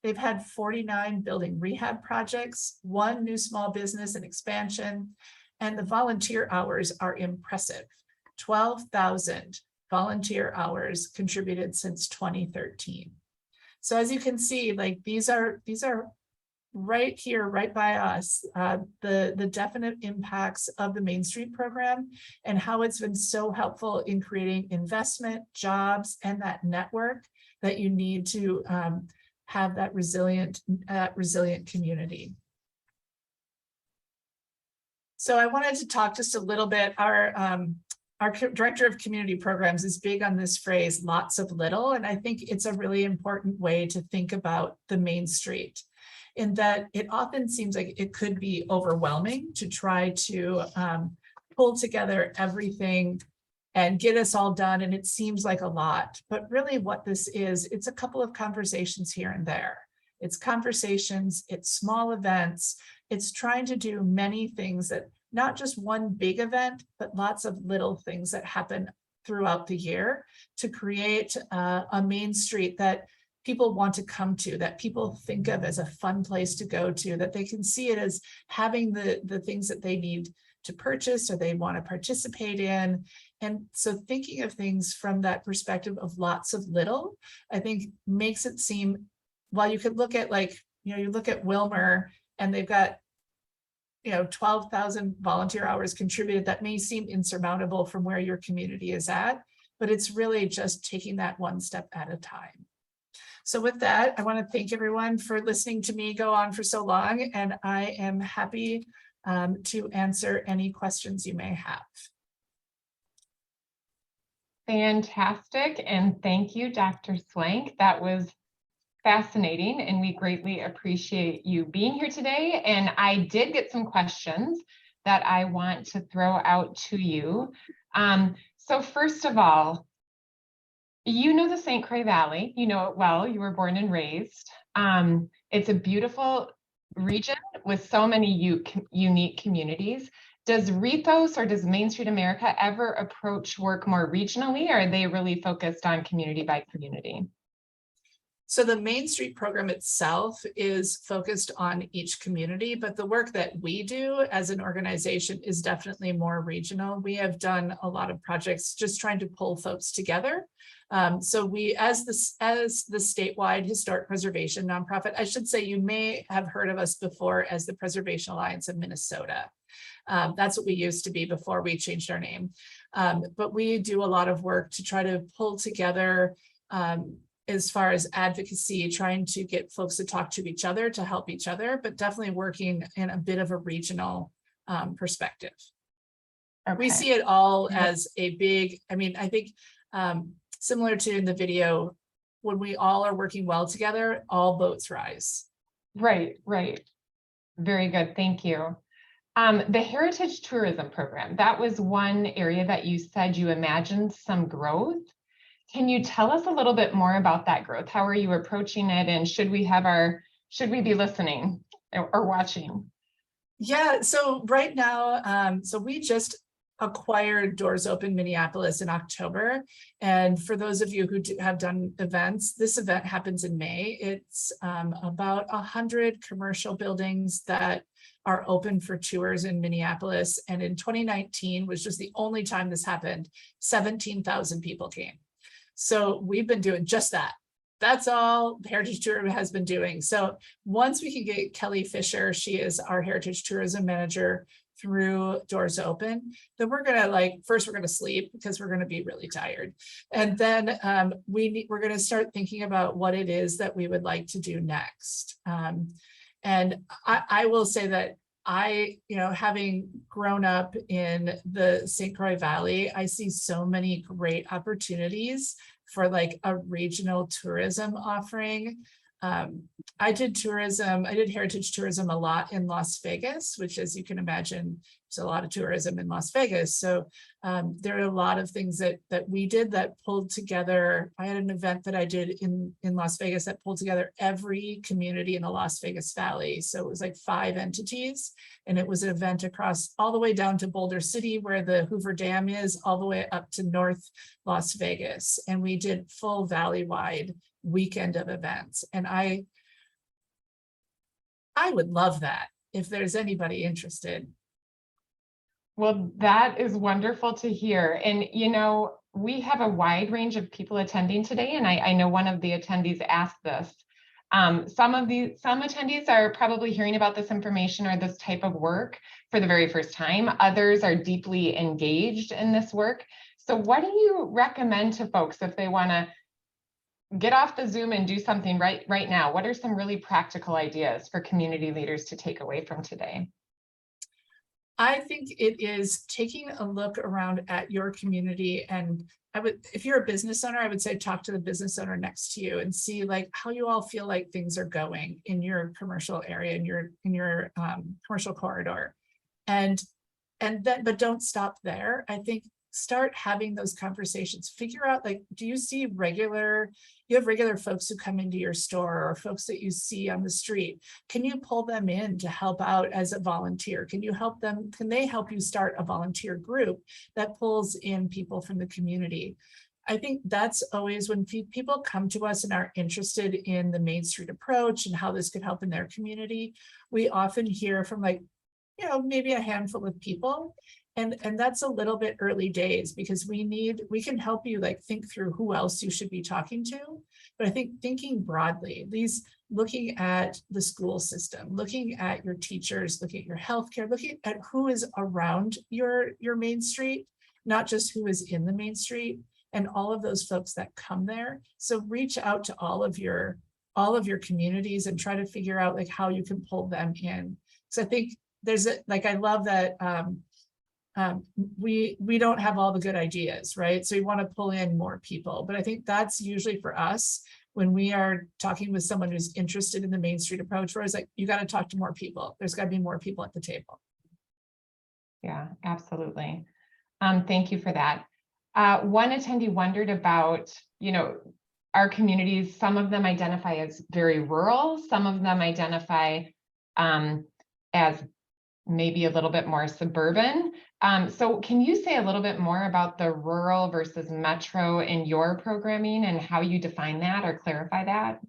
They've had 49 building rehab projects, 1 new small business and expansion, and the volunteer hours are impressive. 12,000 volunteer hours contributed since 2013. So as you can see, these are right here, right by us, the definite impacts of the Main Street program and how it's been so helpful in creating investment, jobs, and that network that you need to have that resilient community. So I wanted to talk just a little bit. our director of community programs is big on this phrase, lots of little. And I think it's a really important way to think about the Main Street, in that it often seems like it could be overwhelming to try to pull together everything and get us all done. And it seems like a lot, but really what this is, it's a couple of conversations here and there. It's conversations, it's small events, it's trying to do many things, that not just one big event, but lots of little things that happen throughout the year to create a Main Street that people want to come to, that people think of as a fun place to go to, that they can see it as having the things that they need to purchase or they want to participate in. And so thinking of things from that perspective of lots of little, I think makes it seem, while you could look at, like, you look at Wilmer and they've got 12,000 volunteer hours contributed, that may seem insurmountable from where your community is at, but it's really just taking that one step at a time. So with that, I want to thank everyone for listening to me go on for so long, and I am happy to answer any questions you may have. Fantastic, and thank you, Dr. Swank. That was fascinating, and we greatly appreciate you being here today. And I did get some questions that I want to throw out to you. So first of all, you know the St. Croix Valley, you know it well, you were born and raised. It's a beautiful region with so many unique communities. Does Rethos or does Mainstreet America ever approach work more regionally, or are they really focused on community by community? So the Main Street program itself is focused on each community, but the work that we do as an organization is definitely more regional. We have done a lot of projects just trying to pull folks together. So we, as the statewide historic preservation nonprofit, I should say, you may have heard of us before as the Preservation Alliance of Minnesota. That's what we used to be before we changed our name. But we do a lot of work to try to pull together as far as advocacy, trying to get folks to talk to each other, to help each other, but definitely working in a bit of a regional perspective. Okay. We see it all as a big, I think similar to in the video, when we all are working well together, all boats rise. Right. Very good, thank you. The Heritage Tourism Program, that was one area that you said you imagined some growth. Can you tell us a little bit more about that growth? How are you approaching it, and should we be listening or watching? Yeah, so right now, so we just acquired Doors Open Minneapolis in October. And for those of you who have done events, this event happens in May. It's about 100 commercial buildings that are open for tours in Minneapolis. And in 2019, was just the only time this happened, 17,000 people came. So we've been doing just that. That's all the Heritage Tourism has been doing. So once we can get Kelly Fisher, she is our Heritage Tourism Manager, through Doors Open, then we're gonna first we're gonna sleep because we're gonna be really tired. And then we're gonna start thinking about what it is that we would like to do next. And I will say that having grown up in the St. Croix Valley, I see so many great opportunities for a regional tourism offering. I did heritage tourism a lot in Las Vegas, which, as you can imagine, there's a lot of tourism in Las Vegas. So there are a lot of things that we did that pulled together. I had an event that I did in Las Vegas that pulled together every community in the Las Vegas Valley. So it was 5 entities, and it was an event across all the way down to Boulder City, where the Hoover Dam is, all the way up to North Las Vegas. And we did full valley-wide weekend of events. And I would love that if there's anybody interested. Well, that is wonderful to hear. And we have a wide range of people attending today, and I know one of the attendees asked this. Some attendees are probably hearing about this information or this type of work for the very first time. Others are deeply engaged in this work. So what do you recommend to folks if they want to get off the Zoom and do something right now? What are some really practical ideas for community leaders to take away from today? I think it is taking a look around at your community, and if you're a business owner, I would say talk to the business owner next to you and see like how you all feel like things are going in your commercial area, in your commercial corridor, and then, but don't stop there. I think start having those conversations. Figure out, like, do you see you have regular folks who come into your store or folks that you see on the street? Can you pull them in to help out as a volunteer? Can you help them? Can they help you start a volunteer group that pulls in people from the community? I think that's always when people come to us and are interested in the Mainstreet approach and how this could help in their community. We often hear from like, maybe a handful of people. And that's a little bit early days, because we can help you like think through who else you should be talking to. But I think thinking broadly, looking at the school system, looking at your teachers, looking at your healthcare, looking at who is around your Mainstreet, not just who is in the Mainstreet, and all of those folks that come there. So reach out to all of your communities and try to figure out like how you can pull them in. So I think I love that we don't have all the good ideas, right? So we want to pull in more people, but I think that's usually for us when we are talking with someone who's interested in the Mainstreet approach, where it's like, you got to talk to more people. There's got to be more people at the table. Yeah, absolutely. Thank you for that. One attendee wondered about, our communities. Some of them identify as very rural. Some of them identify as maybe a little bit more suburban. So can you say a little bit more about the rural versus metro in your programming and how you define that or clarify that?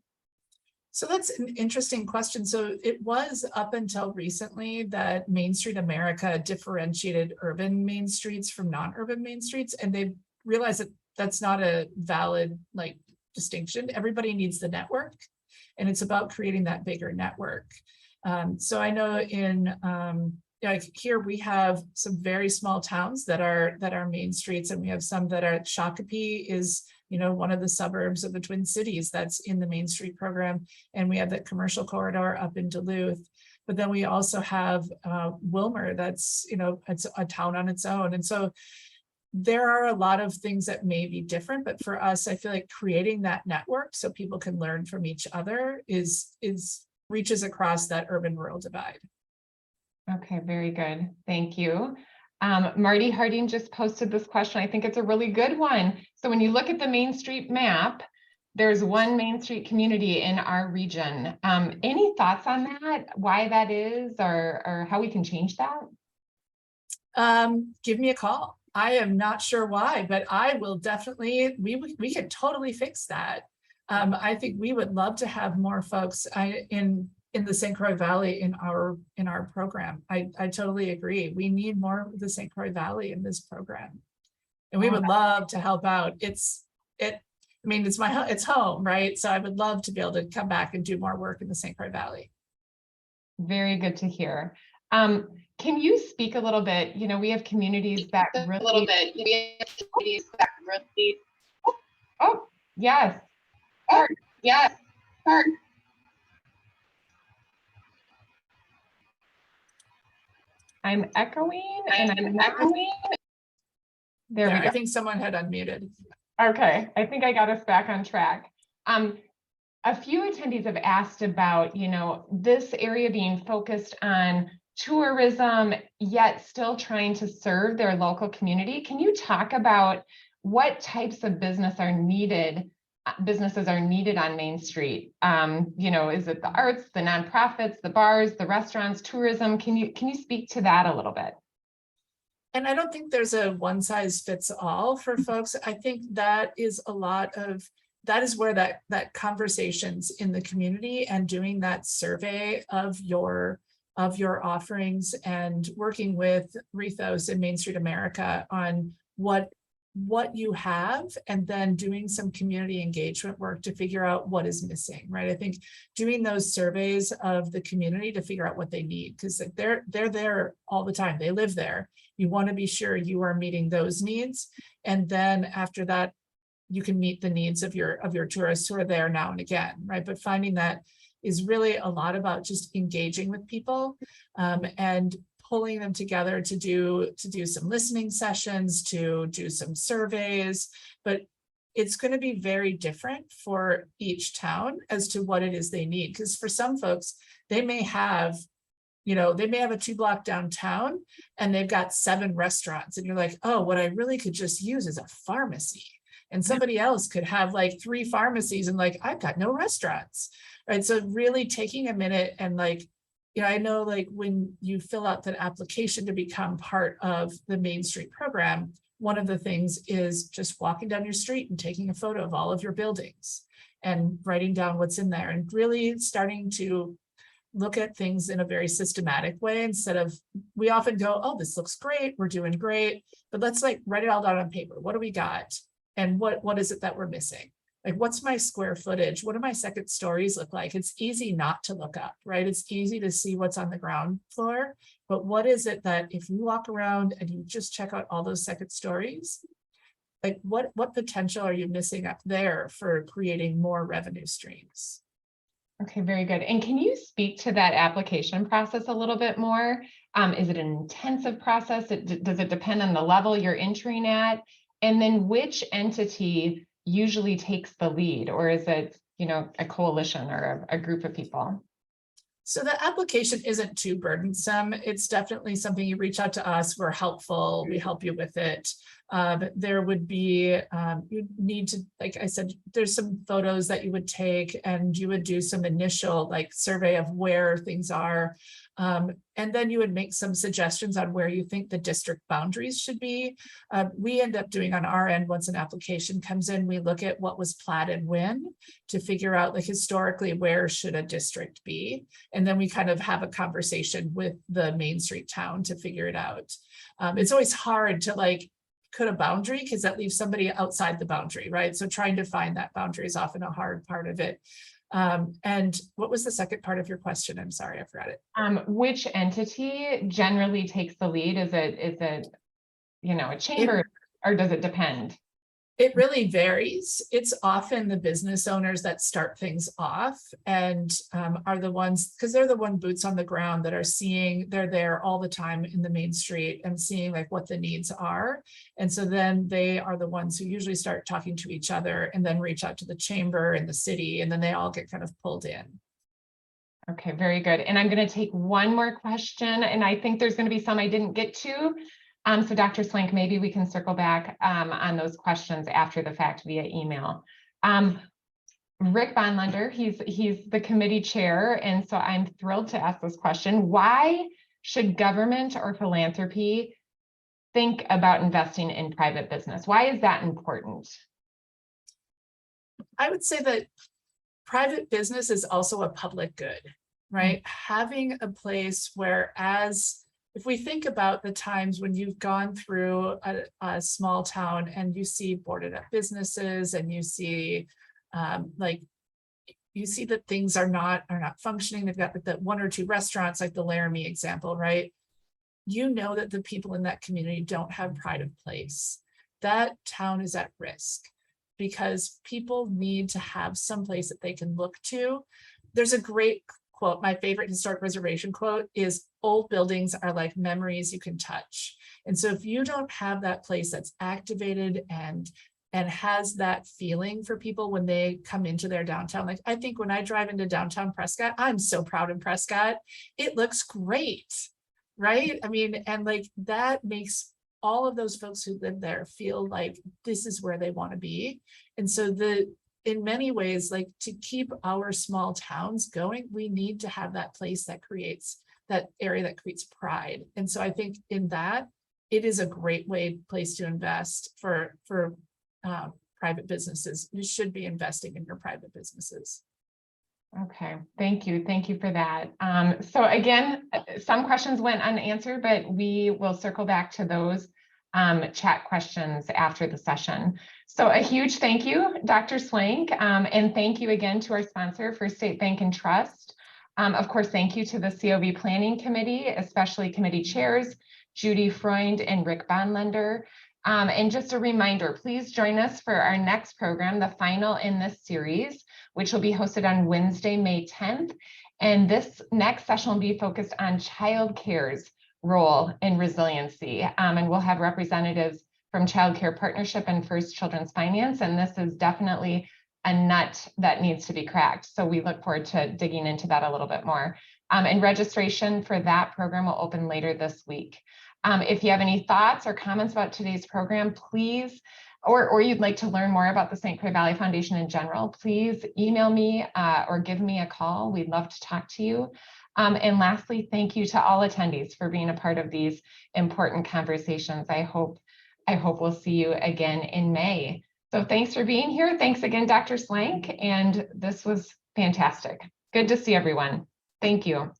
So that's an interesting question. So it was up until recently that Mainstreet America differentiated urban main streets from non-urban main streets, and they realized that that's not a valid distinction. Everybody needs the network, and it's about creating that bigger network. So I know in here we have some very small towns that are main streets, and we have some that are Shakopee is one of the suburbs of the Twin Cities that's in the Mainstreet program, and we have that commercial corridor up in Duluth. But then we also have Wilmer, that's it's a town on its own, and so there are a lot of things that may be different. But for us, I feel like creating that network so people can learn from each other reaches across that urban-rural divide. Okay, very good. Thank you. Marty Harding just posted this question. I think it's a really good one. So when you look at the Mainstreet map, there's one Mainstreet community in our region. Any thoughts on that? Why that is, or how we can change that? Give me a call. I am not sure why, but I will definitely, we could totally fix that. I think we would love to have more folks in the St. Croix Valley in our program. I totally agree. We need more of the St. Croix Valley in this program, and we would love to help out. It's home, right? So I would love to be able to come back and do more work in the St. Croix Valley. Very good to hear. Can you speak a little bit? We have communities that really. Oh, yes. Yes. I'm echoing and I'm echoing. There we go. I think someone had unmuted. Okay, I think I got us back on track. A few attendees have asked about, this area being focused on tourism, yet still trying to serve their local community. Can you talk about what types of businesses are needed on Main Street? Is it the arts, the nonprofits, the bars, the restaurants, tourism? Can you speak to that a little bit? And I don't think there's a one size fits all for folks. I think that is where that conversations in the community and doing that survey of your offerings and working with Rethos and Mainstreet America on what you have, and then doing some community engagement work to figure out what is missing, right? I think doing those surveys of the community to figure out what they need, because they're there all the time. They live there. You want to be sure you are meeting those needs. And then after that, you can meet the needs of your tourists who are there now and again, right? But finding that is really a lot about just engaging with people and pulling them together to do some listening sessions, to do some surveys, but it's going to be very different for each town as to what it is they need. Because for some folks, they may have a 2-block downtown and they've got 7 restaurants. And you're like, oh, what I really could just use is a pharmacy. And somebody else could have like 3 pharmacies and like, I've got no restaurants. Right. So really taking a minute and like, I know like when you fill out that application to become part of the Mainstreet program, one of the things is just walking down your street and taking a photo of all of your buildings and writing down what's in there and really starting to look at things in a very systematic way instead of, we often go, oh, this looks great, we're doing great, but let's like write it all down on paper. What do we got? And what is it that we're missing? Like, what's my square footage? What do my second stories look like? It's easy not to look up, right? It's easy to see what's on the ground floor, but what is it that if you walk around and you just check out all those second stories, like what potential are you missing up there for creating more revenue streams? Okay, very good. And can you speak to that application process a little bit more? Is it an intensive process? Does it depend on the level you're entering at? And then which entity usually takes the lead, or is it, a coalition or a group of people? So the application isn't too burdensome. It's definitely something you reach out to us. We're helpful. We help you with it. There would be, you need to, like I said, there's some photos that you would take and you would do some initial like survey of where things are. And then you would make some suggestions on where you think the district boundaries should be. We end up doing on our end, once an application comes in, we look at what was platted when to figure out like historically, where should a district be? And then we kind of have a conversation with the Mainstreet town to figure it out. It's always hard to like put a boundary because that leaves somebody outside the boundary, right? So trying to find that boundary is often a hard part of it. And what was the second part of your question? I'm sorry, I forgot it. Which entity generally takes the lead? Is it a chamber, or does it depend? It really varies. It's often the business owners that start things off and are the ones, because they're the one boots on the ground that are seeing, they're there all the time in the Mainstreet and seeing like what the needs are. And so then they are the ones who usually start talking to each other and then reach out to the chamber and the city, and then they all get kind of pulled in. Okay, very good. And I'm going to take one more question, and I think there's going to be some I didn't get to. So Dr. Swank, maybe we can circle back on those questions after the fact via email. Rick Bonlander, he's the committee chair, and so I'm thrilled to ask this question. Why should government or philanthropy think about investing in private business? Why is that important? I would say that private business is also a public good, right? Having a place where, if we think about the times when you've gone through a small town and you see boarded up businesses and you see that things are not functioning, they've got the 1 or 2 restaurants, like the Laramie example, right? You know that the people in that community don't have pride of place. That town is at risk because people need to have some place that they can look to. There's a great quote, my favorite historic preservation quote is, old buildings are like memories you can touch. And so if you don't have that place that's activated and has that feeling for people when they come into their downtown, like I think when I drive into downtown Prescott, I'm so proud in Prescott. It looks great, right? I mean, and like that makes all of those folks who live there feel like this is where they want to be. And so in many ways, like to keep our small towns going, we need to have that place that creates that area that creates pride. And so I think in that, it is a great place to invest for private businesses. You should be investing in your private businesses. Okay, thank you. Thank you for that. So again, some questions went unanswered, but we will circle back to those chat questions after the session. So a huge thank you, Dr. Swank, and thank you again to our sponsor, First State Bank and Trust. Of course, thank you to the COV Planning Committee, especially committee chairs, Judy Freund and Rick Bonlander. And just a reminder, please join us for our next program, the final in this series, which will be hosted on Wednesday, May 10th. And this next session will be focused on child care's role in resiliency. And we'll have representatives from Child Care Partnership and First Children's Finance. And this is definitely a nut that needs to be cracked. So we look forward to digging into that a little bit more. And registration for that program will open later this week. If you have any thoughts or comments about today's program, please, or you'd like to learn more about the St. Croix Valley Foundation in general, please email me or give me a call. We'd love to talk to you. And lastly, thank you to all attendees for being a part of these important conversations. I hope we'll see you again in May. So thanks for being here. Thanks again, Dr. Swank. And this was fantastic. Good to see everyone. Thank you.